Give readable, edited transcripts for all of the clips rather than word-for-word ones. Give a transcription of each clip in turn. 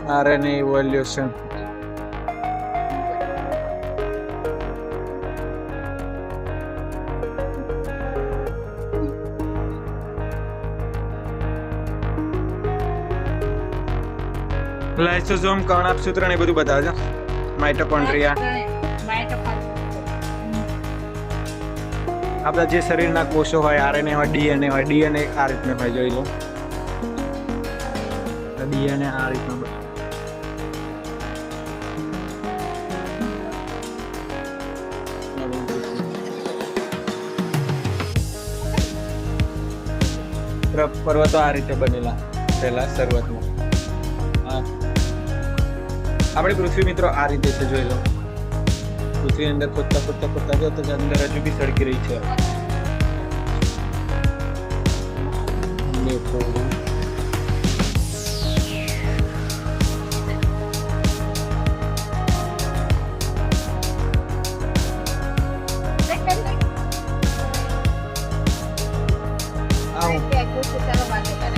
RNA evolution. Lysosome કર્ણકસૂત્ર ને બધું બતાવે છે. માઇટોકોન્ડ્રિયા આપણા જે શરીરના કોષો હોય, RNA હોય, DNA હોય. DNA આ રીતના હોય, જોઈ લો. DNA આ રીતના હોય. પર્વતો આ રીતે બનેલા પહેલા શરૂઆતમાં. આપણી પૃથ્વી મિત્રો આ રીતે છે, જોઈ લો. પૃથ્વી અંદર ખોદતા ખોદતા ખોદતા જો તો અંદર હજુ બી સળગી રહી છે.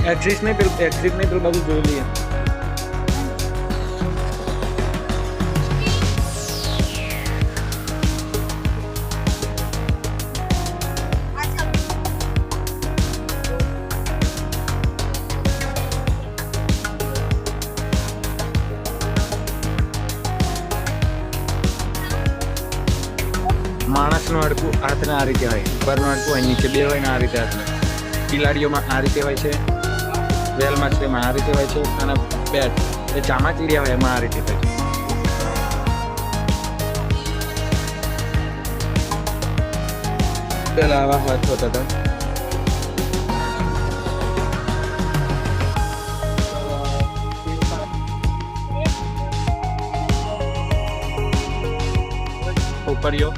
એક્સિસ નહીં પેલું બાજુ જોઈ લઈએ. માણસનું હાડકું હાથને આ રીતે હોય, ઉપરનું હાડકું હોય, નીચે બે હોય ને આ રીતે હાથને. બિલાડીઓમાં આ રીતે હોય છે, વેલ માછલીમાં આ રીતે હોય છે, અને બેટ એ ચામાચીડિયા હોય એમાં આ રીતે હોય છે. પેલા આવા હાથ હોતા હતા. ઉપરીઓ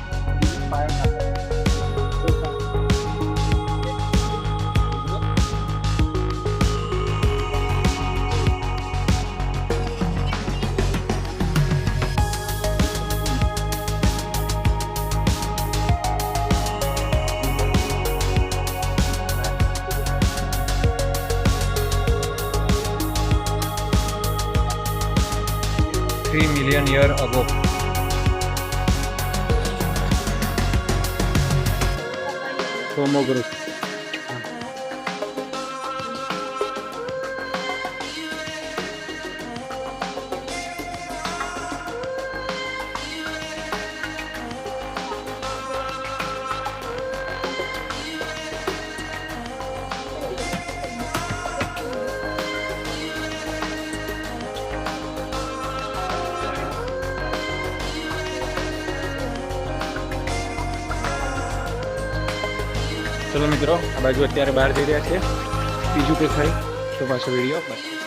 $3 million years ago. Homo group. ચલો મિત્રો, આ બાજુ અત્યારે બહાર જઈ રહ્યા છે. બીજું કંઈ થાય તો પાછો વિડીયો.